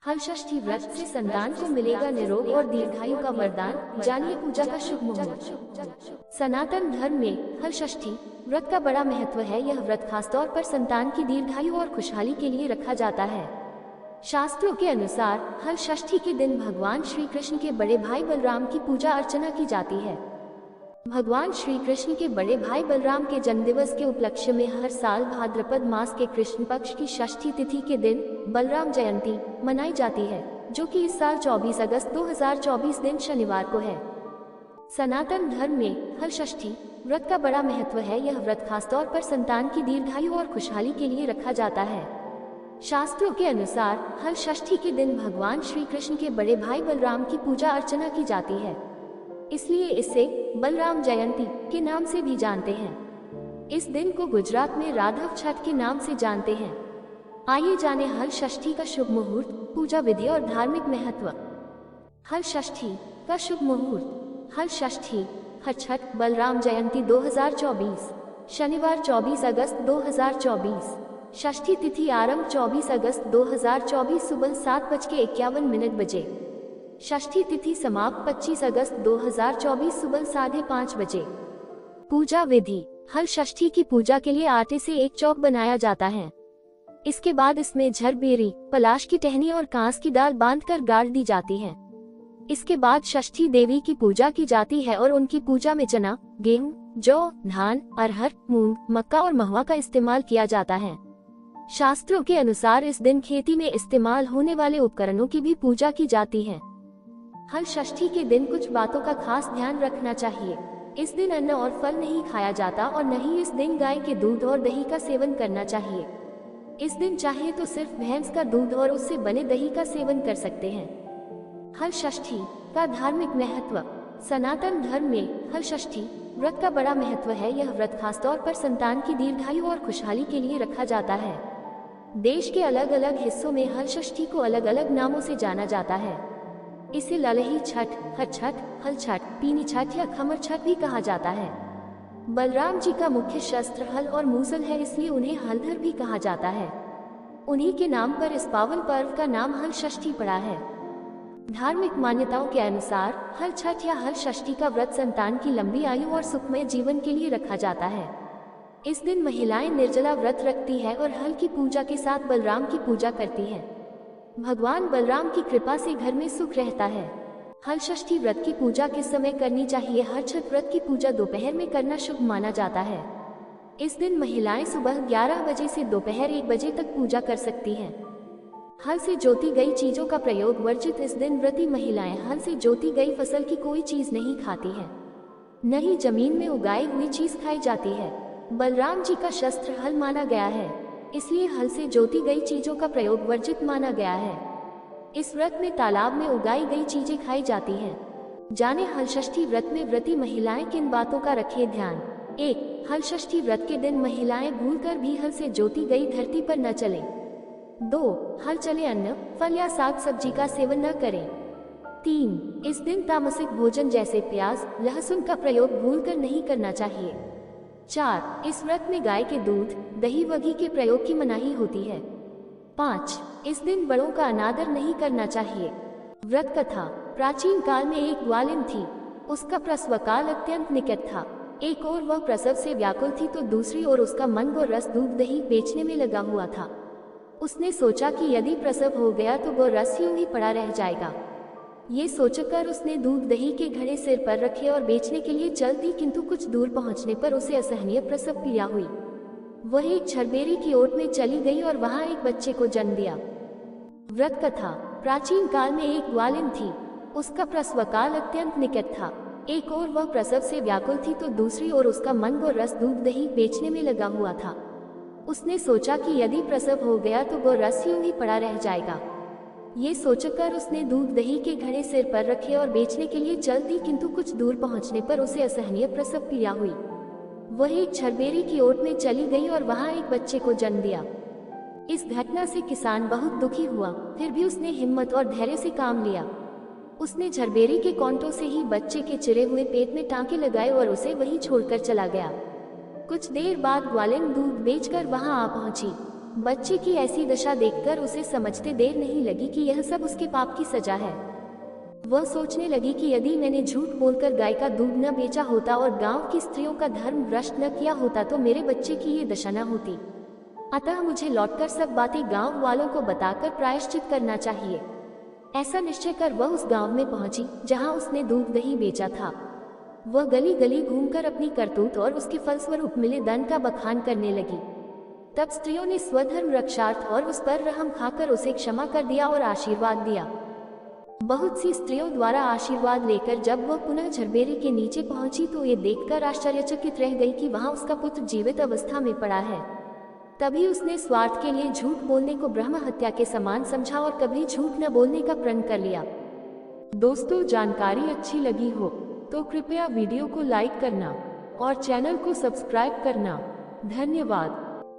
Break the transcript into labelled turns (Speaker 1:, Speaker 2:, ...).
Speaker 1: हल षष्ठी व्रत से संतान को मिलेगा निरोग और दीर्घायु का वरदान। जानिए पूजा का शुभ मुहूर्त। सनातन धर्म में हल षष्ठी व्रत का बड़ा महत्व है। यह व्रत खासतौर पर संतान की दीर्घायु और खुशहाली के लिए रखा जाता है। शास्त्रों के अनुसार हल षष्ठी के दिन भगवान श्री कृष्ण के बड़े भाई बलराम की पूजा अर्चना की जाती है। भगवान श्री कृष्ण के बड़े भाई बलराम के जन्मदिवस के उपलक्ष्य में हर साल भाद्रपद मास के कृष्ण पक्ष की षष्ठी तिथि के दिन बलराम जयंती मनाई जाती है, जो कि इस साल 24 अगस्त 2024 दिन शनिवार को है। सनातन धर्म में हल षष्ठी व्रत का बड़ा महत्व है। यह व्रत खासतौर पर संतान की दीर्घायु और खुशहाली के लिए रखा जाता है। शास्त्रों के अनुसार हल षष्ठी के दिन भगवान श्री कृष्ण के बड़े भाई बलराम की पूजा अर्चना की जाती है, इसलिए इसे बलराम जयंती के नाम से भी जानते हैं। इस दिन को गुजरात में राघव छठ के नाम से जानते हैं। आइए जाने हल षष्ठी का शुभ मुहूर्त, पूजा विधि और धार्मिक महत्व। हल षष्ठी का शुभ मुहूर्त। हल षष्ठी छठ बलराम जयंती 2024 शनिवार 24 अगस्त 2024। षष्ठी तिथि आरंभ 24 अगस्त 2024 सुबह 7:51 षष्ठी तिथि समाप्त 25 अगस्त 2024 सुबह 5:30 बजे। पूजा विधि। हल षष्ठी की पूजा के लिए आटे से एक चौक बनाया जाता है। इसके बाद इसमें झरबेरी, पलाश की टहनी और कांस की दाल बांधकर गाड़ दी जाती है। इसके बाद षष्ठी देवी की पूजा की जाती है और उनकी पूजा में चना, गेहूं, जौ, धान, अरहर, मूंग, मक्का और महुआ का इस्तेमाल किया जाता है। शास्त्रों के अनुसार इस दिन खेती में इस्तेमाल होने वाले उपकरणों की भी पूजा की जाती है। हल षष्ठी के दिन कुछ बातों का खास ध्यान रखना चाहिए। इस दिन अन्न और फल नहीं खाया जाता और न ही इस दिन गाय के दूध और दही का सेवन करना चाहिए। इस दिन चाहे तो सिर्फ भैंस का दूध और उससे बने दही का सेवन कर सकते हैं। हल षष्ठी का धार्मिक महत्व। सनातन धर्म में हल षष्ठी व्रत का बड़ा महत्व है। यह व्रत खासतौर पर संतान की दीर्घायु और खुशहाली के लिए रखा जाता है। देश के अलग अलग हिस्सों में हल षष्ठी को अलग अलग नामों से जाना जाता है। इसे ललही छठ, हर छठ, हल छठ, पीनी छठ या खमर छठ भी कहा जाता है। बलराम जी का मुख्य शस्त्र हल और मूसल है, इसलिए उन्हें हलधर भी कहा जाता है। उन्हीं के नाम पर इस पावन पर्व का नाम हल षष्ठी पड़ा है। धार्मिक मान्यताओं के अनुसार हल छठ या हल षष्ठी का व्रत संतान की लंबी आयु और सुखमय जीवन के लिए रखा जाता है। इस दिन महिलाएं निर्जला व्रत रखती है और हल की पूजा के साथ बलराम की पूजा करती है। भगवान बलराम की कृपा से घर में सुख रहता है। हल षष्ठी व्रत की पूजा किस समय करनी चाहिए? हल छठ व्रत की पूजा दोपहर में करना शुभ माना जाता है। इस दिन महिलाएं सुबह 11 बजे से दोपहर 1 बजे तक पूजा कर सकती हैं। हल से जोती गई चीजों का प्रयोग वर्जित। इस दिन व्रती महिलाएं हल से जोती गई फसल की कोई चीज नहीं खाती है, न ही जमीन में उगाई हुई चीज खाई जाती है। बलराम जी का शस्त्र हल माना गया है, इसलिए हल से जोती गई चीजों का प्रयोग वर्जित माना गया है। इस व्रत में तालाब में उगाई गई चीजें खाई जाती हैं। जाने हल षष्ठी व्रत में व्रती महिलाएं किन बातों का रखें ध्यान। 1. हल षष्ठी व्रत के दिन महिलाएं भूलकर भी हल से जोती गई धरती पर न चलें। 2. हल चले अन्न, फल या साग सब्जी का सेवन न करें। 3. इस दिन तामसिक भोजन जैसे प्याज, लहसुन का प्रयोग भूलकर नहीं करना चाहिए। 4. इस व्रत में गाय के दूध, दही वघी के प्रयोग की मनाही होती है। 5. इस दिन बड़ों का अनादर नहीं करना चाहिए। व्रत कथा। प्राचीन काल में एक ग्वालिन थी। उसका प्रसव काल अत्यंत निकट था। एक ओर वह प्रसव से व्याकुल थी तो दूसरी ओर उसका मन वो रस दूध दही बेचने में लगा हुआ था। उसने सोचा कि यदि प्रसव हो गया तो वो रस यूं ही पड़ा रह जाएगा। ये सोचकर उसने दूध दही के घड़े सिर पर रखे और बेचने के लिए चल दी, किंतु कुछ दूर पहुंचने पर उसे असहनीय प्रसव पीड़ा हुई। वह एक झरबेरी की ओट में चली गई और वहां एक बच्चे को जन्म दिया। व्रत कथा। प्राचीन काल में एक ग्वालिन थी। उसका प्रसव काल अत्यंत निकट था। एक ओर वह प्रसव से व्याकुल थी तो दूसरी ओर उसका मन वो रस दूध दही बेचने में लगा हुआ था। उसने सोचा कि यदि प्रसव हो गया तो वो रस यूं ही पड़ा रह जाएगा। ये सोचकर उसने दूध दही के घड़े सिर पर रखे और बेचने के लिए चल दी, किंतु कुछ दूर पहुंचने पर उसे असहनीय प्रसव पीड़ा हुई। वह एक झरबेरी की ओट में चली गई और वहां एक बच्चे को जन्म दिया। इस घटना से किसान बहुत दुखी हुआ, फिर भी उसने हिम्मत और धैर्य से काम लिया। उसने झरबेरी के कांटों से ही बच्चे के चिरे हुए पेट में टांके लगाए और उसे वहीं छोड़कर चला गया। कुछ देर बाद ग्वालिन दूध बेचकर वहां आ पहुंची। बच्चे की ऐसी दशा देखकर उसे समझते देर नहीं लगी कि यह सब उसके पाप की सजा है। वह सोचने लगी कि यदि मैंने झूठ बोलकर गाय का दूध न बेचा होता और गांव की स्त्रियों का धर्म भ्रष्ट न किया होता तो मेरे बच्चे की ये दशा न होती। अतः मुझे लौटकर सब बातें गांव वालों को बताकर प्रायश्चित करना चाहिए। ऐसा निश्चय कर वह उस गांव में पहुंची जहां उसने दूध दही बेचा था। वह गली गली घूमकर अपनी करतूत और उसके फलस्वरूप मिले दंड का बखान करने लगी। तब स्त्रियों ने स्वधर्म रक्षार्थ और उस पर रहम खाकर उसे क्षमा कर दिया और आशीर्वाद दिया। बहुत सी स्त्रियों द्वारा आशीर्वाद लेकर जब वह पुनः झरबेरे के नीचे पहुंची तो ये देखकर आश्चर्यचकित रह गई कि वहां उसका पुत्र जीवित अवस्था में पड़ा है। तभी उसने स्वार्थ के लिए झूठ बोलने को ब्रह्म हत्या के समान समझा और कभी झूठ न बोलने का प्रण कर लिया। दोस्तों, जानकारी अच्छी लगी हो तो कृपया वीडियो को लाइक करना और चैनल को सब्सक्राइब करना। धन्यवाद।